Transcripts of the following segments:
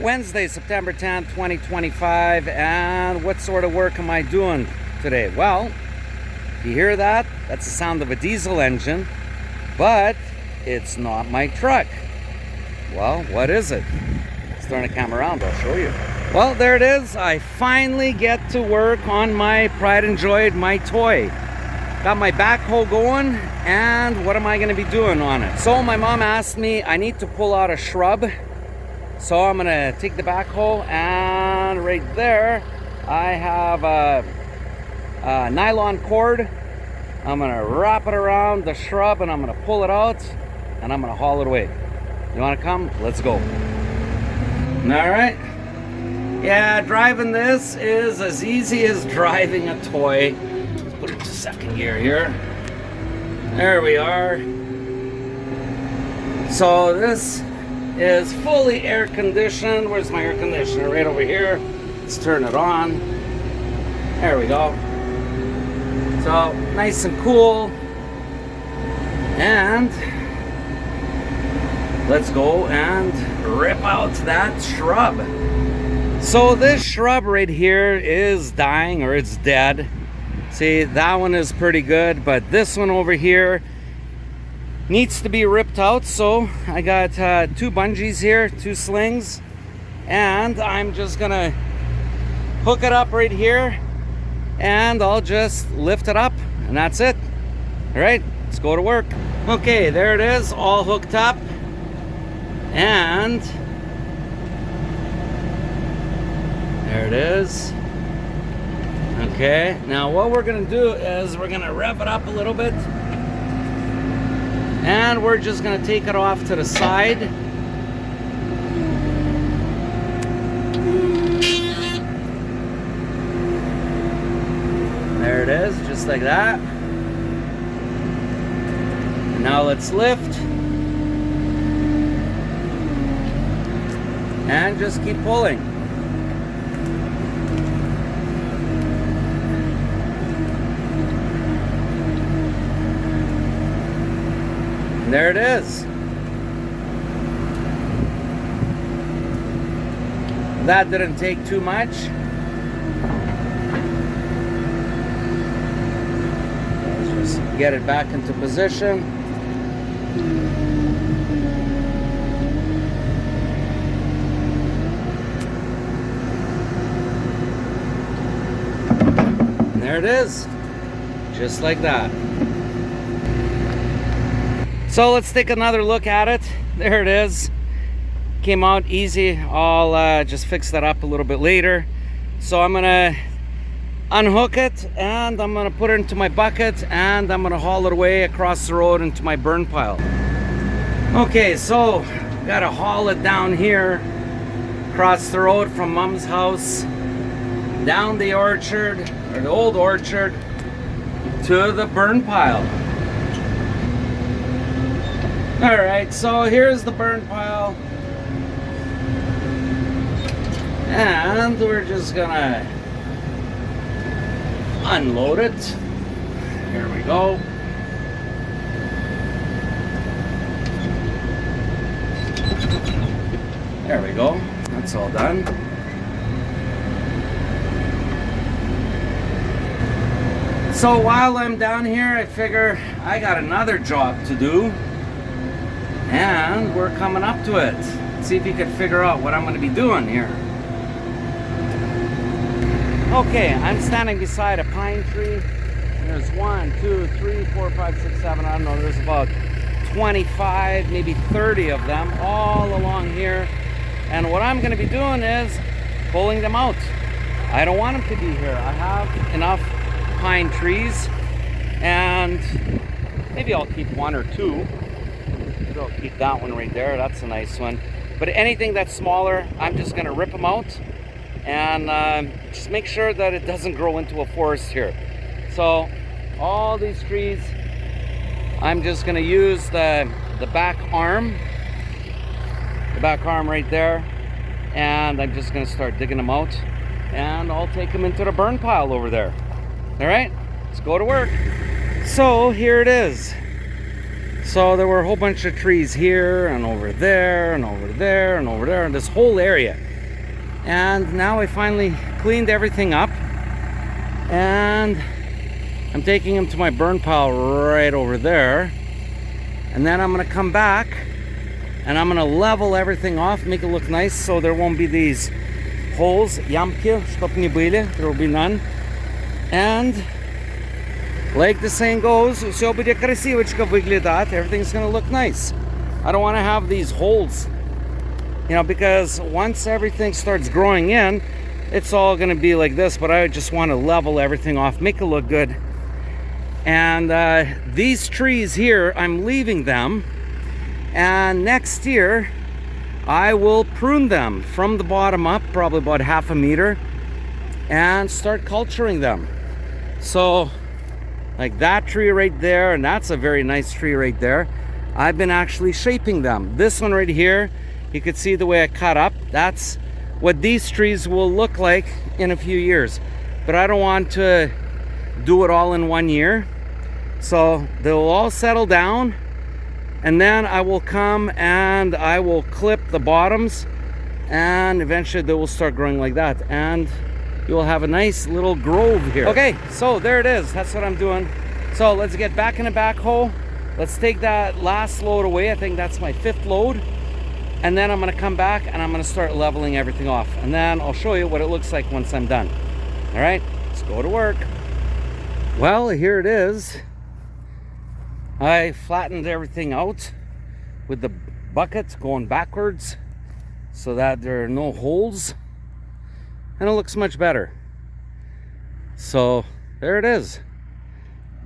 Wednesday, September 10th, 2025, and what sort of work am I doing today? Well, if you hear that, that's the sound of a diesel engine, but it's not my truck. Well, what is it? Let's turn the camera around, I'll show you. Well, there it is. I finally get to work on my pride and joy, my toy. Got my backhoe going, and what am I going to be doing on it? So my mom asked me, I need to pull out a shrub. So I'm going to take the backhoe, and right there I have a nylon cord. I'm going to wrap it around the shrub, and I'm going to pull it out, and I'm going to haul it away. You want to come? Let's go. Alright. Yeah, driving this is as easy as driving a toy. Let's put it to second gear here. There we are. So this is fully air conditioned. Where's my air conditioner? Right over here. Let's turn it on. There we go. So nice and cool. And let's go and rip out that shrub. So this shrub right here is dying, or it's dead. See, that one is pretty good, but this one over here needs to be ripped out. So I got 2 bungees here, 2 slings, and I'm just gonna hook it up right here, and I'll just lift it up, and that's it. All right, let's go to work. Okay, there it is, all hooked up. And there it is. Okay, now what we're gonna do is we're gonna rev it up a little bit, and we're just gonna take it off to the side. There it is, just like that. And now let's lift. And just keep pulling. And there it is. That didn't take too much. Let's just get it back into position. There it is, just like that. So let's take another look at it. There it is. Came out easy. I'll just fix that up a little bit later. So I'm gonna unhook it, and I'm gonna put it into my bucket, and I'm gonna haul it away across the road into my burn pile. Okay, so gotta haul it down here across the road from Mom's house, down the orchard, or the old orchard, to the burn pile. Alright, so here's the burn pile, and we're just gonna unload it. Here we go. There we go, that's all done. So while I'm down here, I figure I got another job to do, and we're coming up to it. Let's see if you can figure out what I'm going to be doing here. Okay, I'm standing beside a pine tree. There's 1, 2, 3, 4, 5, 6, 7, I don't know, there's about 25, maybe 30 of them all along here. And what I'm going to be doing is pulling them out. I don't want them to be here. I have enough pine trees, and maybe I'll keep 1 or 2. Maybe I'll keep that one right there. That's a nice one. But anything that's smaller, I'm just going to rip them out, and just make sure that it doesn't grow into a forest here. So all these trees, I'm just going to use the back arm right there, and I'm just going to start digging them out, and I'll take them into the burn pile over there. All right, let's go to work. So here it is. So there were a whole bunch of trees here and over there and over there and over there, and this whole area. And now I finally cleaned everything up, and I'm taking them to my burn pile right over there. And then I'm gonna come back and I'm gonna level everything off, make it look nice so there won't be these holes, ямки, чтоб не были, there will be none. And like the saying goes, все будет красивочко выглядать, everything's gonna look nice. I don't wanna have these holes, you know, because once everything starts growing in, it's all gonna be like this, but I just wanna level everything off, make it look good. And these trees here, I'm leaving them, and next year I will prune them from the bottom up, probably about 1/2 meter, and start culturing them. So like that tree right there, and that's a very nice tree right there, I've been actually shaping them. This one right here, you can see the way I cut up, that's what these trees will look like in a few years. But I don't want to do it all in 1 year. So they'll all settle down, and then I will come and I will clip the bottoms, and eventually they will start growing like that, and you'll have a nice little grove here. Okay, so there it is. That's what I'm doing. So let's get back in the backhoe. Let's take that last load away. I think that's my 5th load. And then I'm gonna come back and I'm gonna start leveling everything off. And then I'll show you what it looks like once I'm done. All right, let's go to work. Well, here it is. I flattened everything out with the bucket going backwards so that there are no holes, and it looks much better. So there it is,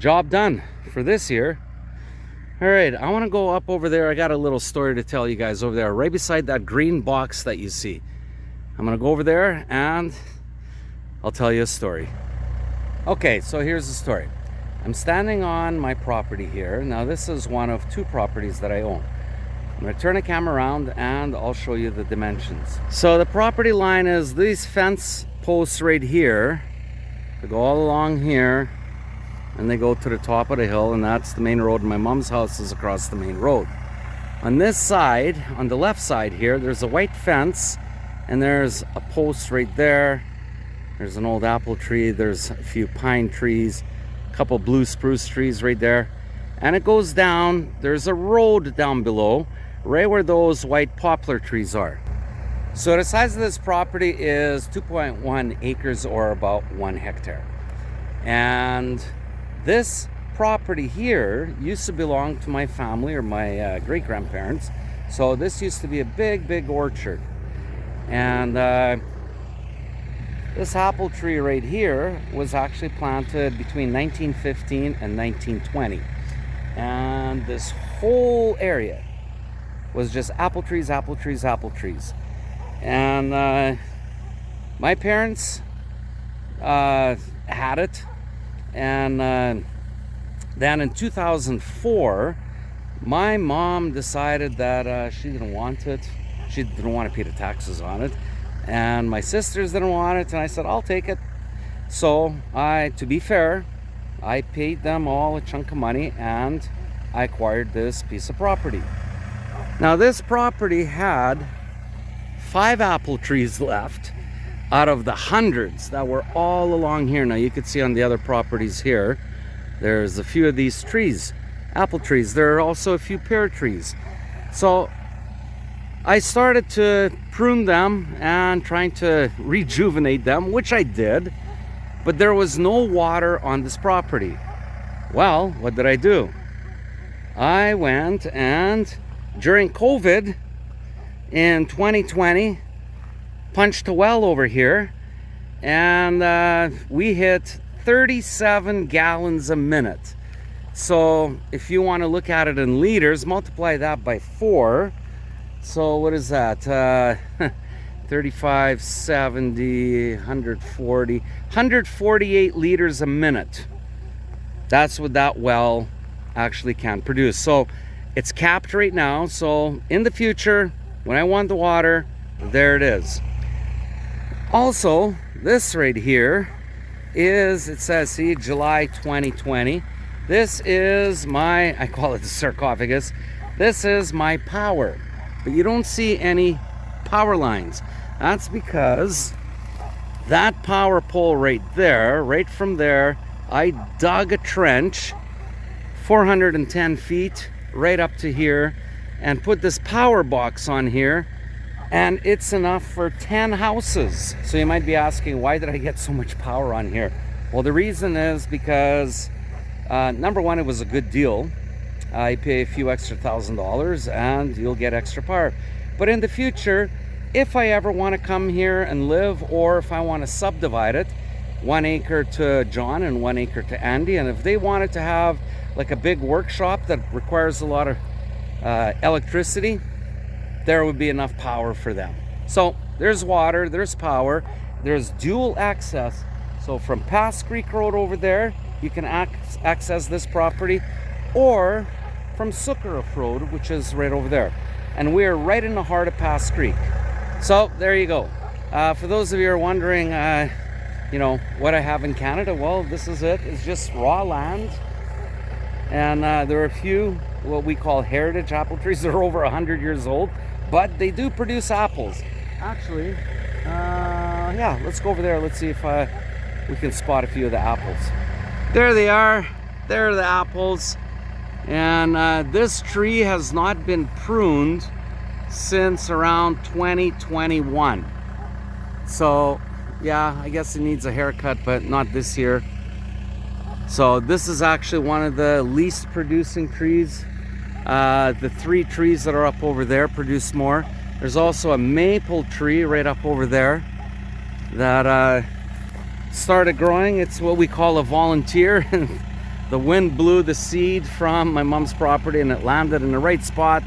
job done for this year. All right, I want to go up over there. I got a little story to tell you guys over there, right beside that green box that you see. I'm gonna go over there and I'll tell you a story. Okay, so here's the story. I'm standing on my property here. Now this is one of 2 properties that I own. I'm gonna turn the camera around and I'll show you the dimensions. So the property line is these fence posts right here. They go all along here and they go to the top of the hill, and that's the main road. My mom's house is across the main road. On this side, on the left side here, there's a white fence, and there's a post right there. There's an old apple tree, there's a few pine trees, a couple blue spruce trees right there, and it goes down. There's a road down below right where those white poplar trees are. So the size of this property is 2.1 acres, or about 1 hectare. And this property here used to belong to my family, or my great-grandparents. So this used to be a big orchard. And this apple tree right here was actually planted between 1915 and 1920. And this whole area was just apple trees, apple trees, apple trees. And my parents had it. And then in 2004, my mom decided that she didn't want it. She didn't want to pay the taxes on it. And my sisters didn't want it, and I said, I'll take it. So to be fair, I paid them all a chunk of money, and I acquired this piece of property. Now this property had 5 apple trees left out of the hundreds that were all along here. Now you can see on the other properties here, there's a few of these trees, apple trees. There are also a few pear trees. So I started to prune them and trying to rejuvenate them, which I did, but there was no water on this property. Well, what did I do? I went and during COVID in 2020, punched a well over here, and we hit 37 gallons a minute. So if you want to look at it in liters, multiply that by 4. So what is that? 35, 70, 140, 148 liters a minute. That's what that well actually can produce. So it's capped right now. So in the future, when I want the water, there it is. Also, this right here is, it says, see, July 2020. This is my, I call it the sarcophagus. This is my power, but you don't see any power lines. That's because that power pole right there, right from there, I dug a trench 410 feet right up to here and put this power box on here, and it's enough for 10 houses. So you might be asking, why did I get so much power on here? Well, the reason is because number one, it was a good deal. You pay a few extra $1,000 and you'll get extra power. But in the future, if I ever want to come here and live, or if I want to subdivide it, 1 acre to John and 1 acre to Andy, and if they wanted to have like a big workshop that requires a lot of electricity, there would be enough power for them. So there's water, there's power, there's dual access. So from Pass Creek Road over there, you can access this property, or from Suckaruff Road, which is right over there. And we're right in the heart of Pass Creek. So there you go. For those of you who are wondering, you know, what I have in Canada, well, this is it. It's just raw land. And there are a few what we call heritage apple trees that are over 100 years old, but they do produce apples. Actually, yeah, let's go over there. Let's see if we can spot a few of the apples. There they are. There are the apples. And this tree has not been pruned since around 2021. So yeah, I guess it needs a haircut, but not this year. So this is actually one of the least producing trees. The 3 trees that are up over there produce more. There's also a maple tree right up over there that started growing. It's what we call a volunteer. The wind blew the seed from my mom's property and it landed in the right spot,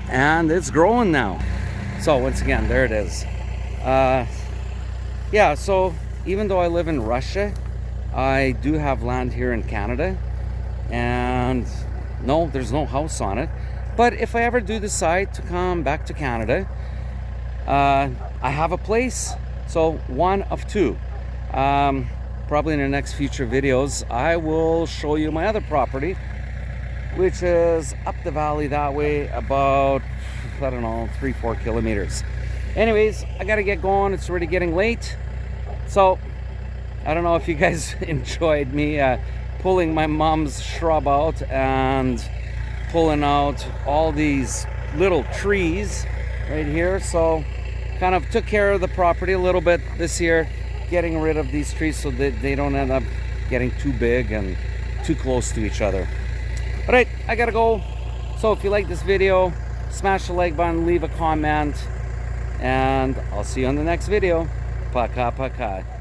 and it's growing now. So once again, there it is. Yeah, so even though I live in Russia, I do have land here in Canada, and no, there's no house on it. But if I ever do decide to come back to Canada, I have a place. So one of two. Probably in the next future videos, I will show you my other property, which is up the valley that way, about, I don't know, 3-4 kilometers. Anyways, I gotta get going. It's already getting late. So I don't know if you guys enjoyed me pulling my mom's shrub out and pulling out all these little trees right here. So kind of took care of the property a little bit this year, getting rid of these trees so that they don't end up getting too big and too close to each other. All right, I gotta go. So if you like this video, smash the like button, leave a comment, and I'll see you on the next video. Paka paka.